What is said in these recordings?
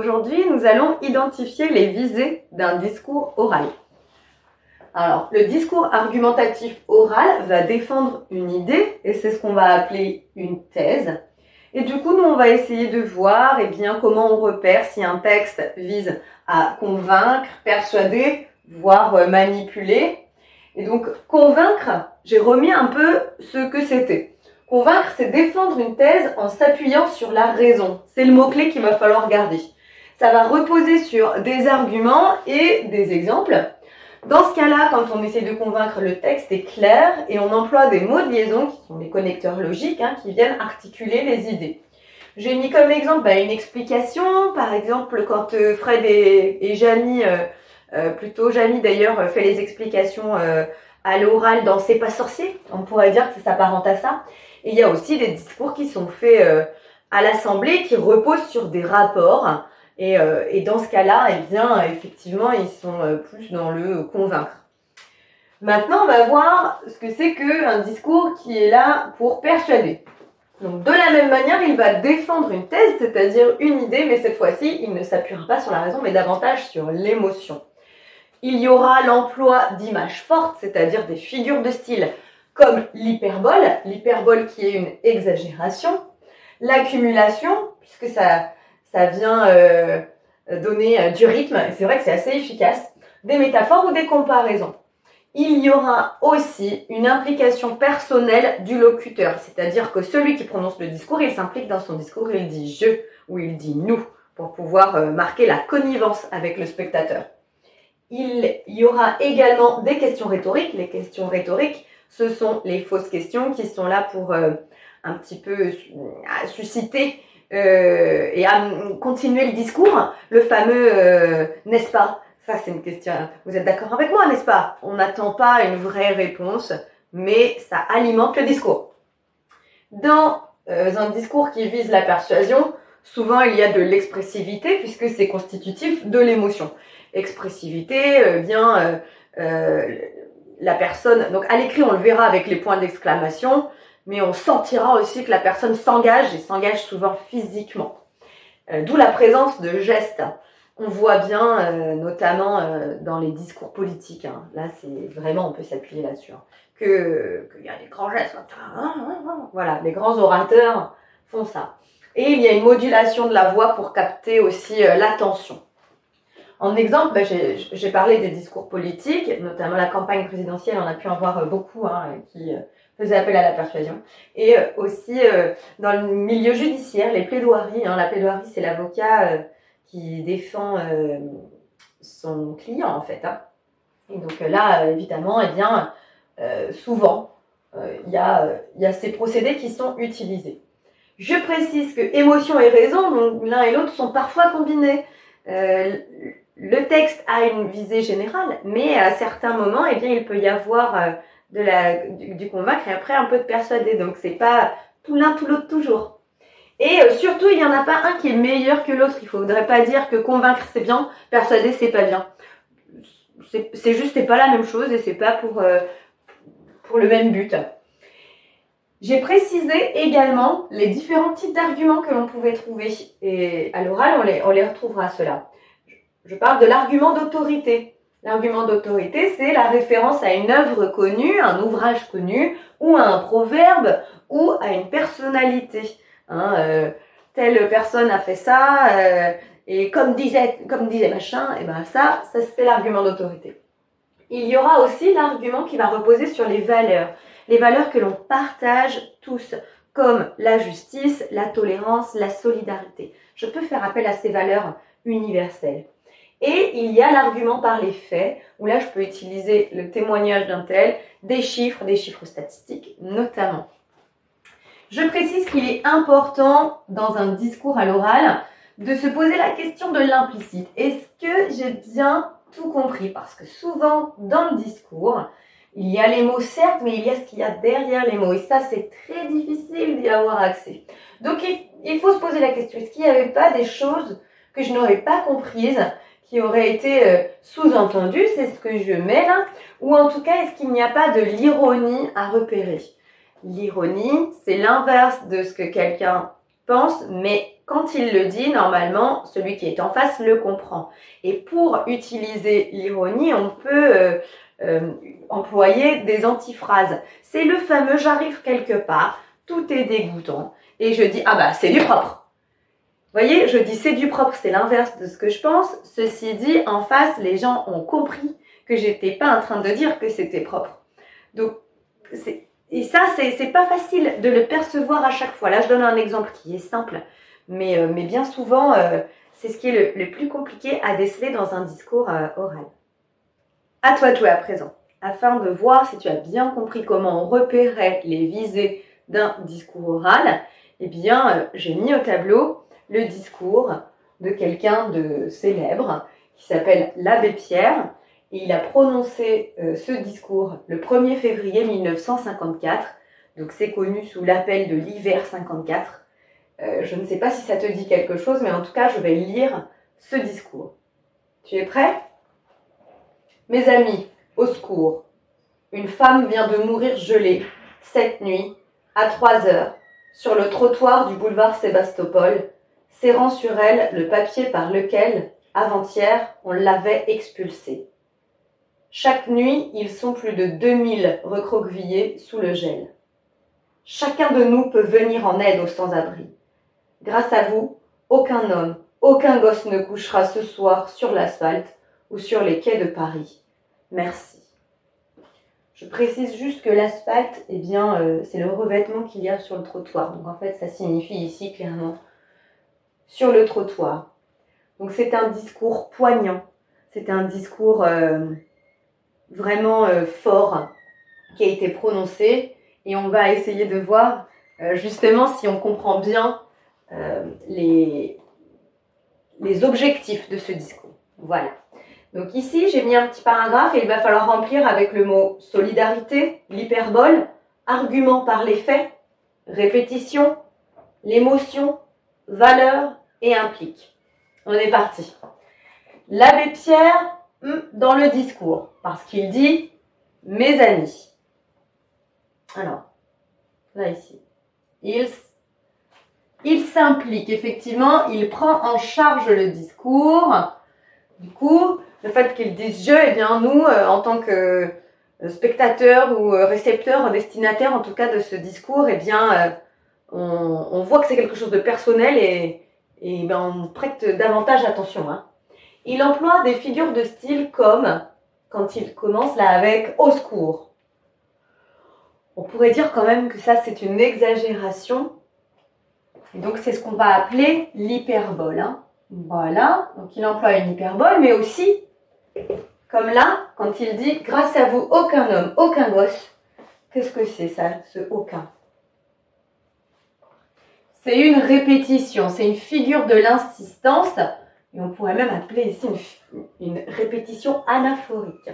Aujourd'hui, nous allons identifier les visées d'un discours oral. Alors, le discours argumentatif oral va défendre une idée, et c'est ce qu'on va appeler une thèse. Et du coup, nous, on va essayer de voir comment on repère si un texte vise à convaincre, persuader, voire manipuler. Et donc, convaincre, j'ai remis un peu ce que c'était. Convaincre, c'est défendre une thèse en s'appuyant sur la raison. C'est le mot-clé qu'il va falloir garder. Ça va reposer sur des arguments et des exemples. Dans ce cas-là, quand on essaie de convaincre, le texte est clair et on emploie des mots de liaison qui sont des connecteurs logiques qui viennent articuler les idées. J'ai mis comme exemple une explication. Par exemple, quand Fred et Jamie, plutôt Jamie d'ailleurs, fait les explications à l'oral dans C'est pas sorcier, on pourrait dire que ça s'apparente à ça. Et il y a aussi des discours qui sont faits à l'Assemblée qui reposent sur des rapports. Et dans ce cas-là, effectivement, ils sont plus dans le convaincre. Maintenant, on va voir ce que c'est qu'un discours qui est là pour persuader. Donc, de la même manière, il va défendre une thèse, c'est-à-dire une idée, mais cette fois-ci, il ne s'appuiera pas sur la raison, mais davantage sur l'émotion. Il y aura l'emploi d'images fortes, c'est-à-dire des figures de style, comme l'hyperbole qui est une exagération, l'accumulation, puisque ça vient donner du rythme, et c'est vrai que c'est assez efficace, des métaphores ou des comparaisons. Il y aura aussi une implication personnelle du locuteur, c'est-à-dire que celui qui prononce le discours, il s'implique dans son discours, il dit « je » ou il dit « nous » pour pouvoir marquer la connivence avec le spectateur. Il y aura également des questions rhétoriques. Les questions rhétoriques, ce sont les fausses questions qui sont là pour un petit peu susciter et à continuer le discours. Le fameux n'est-ce pas? Ça, c'est une question. Vous êtes d'accord avec moi, n'est-ce pas? On n'attend pas une vraie réponse, mais ça alimente le discours. Dans un discours qui vise la persuasion, souvent il y a de l'expressivité puisque c'est constitutif de l'émotion. Expressivité, la personne, donc à l'écrit on le verra avec les points d'exclamation, mais on sentira aussi que la personne s'engage et s'engage souvent physiquement. D'où la présence de gestes. On voit bien, notamment dans les discours politiques, là c'est vraiment, on peut s'appuyer là-dessus, qu'il y a des grands gestes. Voilà, les grands orateurs font ça. Et il y a une modulation de la voix pour capter aussi l'attention. En exemple, j'ai parlé des discours politiques, notamment la campagne présidentielle, on a pu en voir beaucoup qui faisaient appel à la persuasion. Et aussi dans le milieu judiciaire, les plaidoiries. La plaidoirie, c'est l'avocat qui défend son client en fait. Et donc là, évidemment, souvent, il y a ces procédés qui sont utilisés. Je précise que émotion et raison, donc l'un et l'autre sont parfois combinés. Le texte a une visée générale, mais à certains moments, il peut y avoir du convaincre et après un peu de persuader. Donc c'est pas tout l'un tout l'autre toujours. Et surtout, il n'y en a pas un qui est meilleur que l'autre. Il ne faudrait pas dire que convaincre c'est bien, persuader c'est pas bien. C'est juste, c'est pas la même chose et c'est pas pour le même but. J'ai précisé également les différents types d'arguments que l'on pouvait trouver. Et à l'oral, on les retrouvera ceux-là. Je parle de l'argument d'autorité. L'argument d'autorité, c'est la référence à une œuvre connue, un ouvrage connu, ou à un proverbe, ou à une personnalité. Telle personne a fait ça, et comme disait machin, et ça c'est l'argument d'autorité. Il y aura aussi l'argument qui va reposer sur les valeurs que l'on partage tous, comme la justice, la tolérance, la solidarité. Je peux faire appel à ces valeurs universelles. Et il y a l'argument par les faits, où là je peux utiliser le témoignage d'un tel, des chiffres statistiques notamment. Je précise qu'il est important dans un discours à l'oral de se poser la question de l'implicite. Est-ce que j'ai bien tout compris? Parce que souvent dans le discours, il y a les mots certes, mais il y a ce qu'il y a derrière les mots. Et ça, c'est très difficile d'y avoir accès. Donc il faut se poser la question, est-ce qu'il n'y avait pas des choses que je n'aurais pas comprises, qui auraient été sous-entendues, c'est ce que je mets là, ou en tout cas, est-ce qu'il n'y a pas de l'ironie à repérer? L'ironie, c'est l'inverse de ce que quelqu'un pense, mais quand il le dit, normalement, celui qui est en face le comprend. Et pour utiliser l'ironie, on peut employer des antiphrases. C'est le fameux « j'arrive quelque part, tout est dégoûtant » et je dis « ah bah c'est du propre ». Vous voyez, je dis « c'est du propre », c'est l'inverse de ce que je pense. Ceci dit, en face, les gens ont compris que j'étais pas en train de dire que c'était propre. Donc, et ça, c'est pas facile de le percevoir à chaque fois. Là, je donne un exemple qui est simple, mais bien souvent, c'est ce qui est le plus compliqué à déceler dans un discours oral. À toi de jouer à présent, afin de voir si tu as bien compris comment on repérait les visées d'un discours oral. Eh bien, j'ai mis au tableau le discours de quelqu'un de célèbre qui s'appelle l'abbé Pierre. Et il a prononcé ce discours le 1er février 1954. Donc c'est connu sous l'appel de l'hiver 54. Je ne sais pas si ça te dit quelque chose, mais en tout cas, je vais lire ce discours. Tu es prêt ? Mes amis, au secours. Une femme vient de mourir gelée, cette nuit, à 3 heures, sur le trottoir du boulevard Sébastopol, serrant sur elle le papier par lequel, avant-hier, on l'avait expulsée. Chaque nuit, ils sont plus de 2000 recroquevillés sous le gel. Chacun de nous peut venir en aide aux sans-abri. Grâce à vous, aucun homme, aucun gosse ne couchera ce soir sur l'asphalte ou sur les quais de Paris. Merci. Je précise juste que l'asphalte, eh bien, c'est le revêtement qu'il y a sur le trottoir. Donc en fait, ça signifie ici clairement sur le trottoir. Donc c'est un discours poignant. C'est un discours vraiment fort qui a été prononcé. Et on va essayer de voir justement si on comprend bien les objectifs de ce discours. Voilà. Donc ici, j'ai mis un petit paragraphe et il va falloir remplir avec le mot solidarité, l'hyperbole, argument par les faits, répétition, l'émotion, valeur et implique. On est parti. L'abbé Pierre dans le discours, parce qu'il dit « mes amis ». Alors, là ici, il s'implique, effectivement, il prend en charge le discours. Du coup, le fait qu'il dise « je », eh bien nous, en tant que spectateurs ou récepteurs, destinataires en tout cas de ce discours, eh bien, on voit que c'est quelque chose de personnel et ben, on prête davantage attention. Hein. Il emploie des figures de style comme, quand il commence là avec « au secours ». On pourrait dire quand même que ça c'est une exagération. Et donc c'est ce qu'on va appeler l'hyperbole. Hein. Voilà, donc il emploie une hyperbole, mais aussi, comme là, quand il dit « grâce à vous, aucun homme, aucun gosse », qu'est-ce que c'est ça, ce « aucun » ? C'est une répétition, c'est une figure de l'insistance, et on pourrait même appeler ici une répétition anaphorique.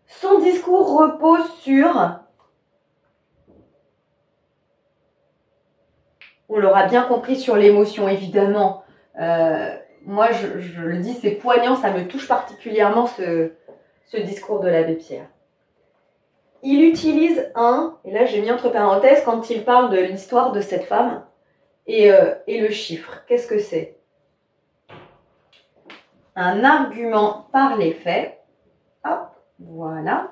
Son discours repose sur, on l'aura bien compris, sur l'émotion, évidemment. Moi, je le dis, c'est poignant, ça me touche particulièrement ce discours de l'abbé Pierre. Il utilise et là j'ai mis entre parenthèses, quand il parle de l'histoire de cette femme, et le chiffre. Qu'est-ce que c'est ? Un argument par les faits. Hop, voilà.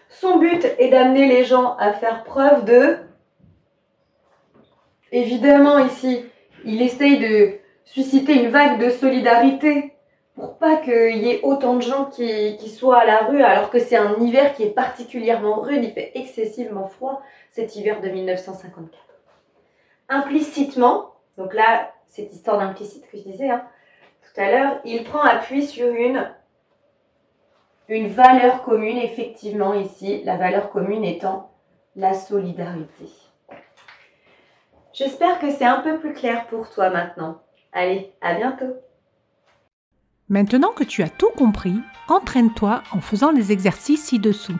Son but est d'amener les gens à faire preuve de... Évidemment, ici, il essaye de susciter une vague de solidarité pour pas qu'il y ait autant de gens qui soient à la rue, alors que c'est un hiver qui est particulièrement rude, il fait excessivement froid, cet hiver de 1954. Implicitement, donc là, cette histoire d'implicite que je disais tout à l'heure, il prend appui sur une valeur commune, effectivement ici, la valeur commune étant la solidarité. J'espère que c'est un peu plus clair pour toi maintenant. Allez, à bientôt. Maintenant que tu as tout compris, entraîne-toi en faisant les exercices ci-dessous.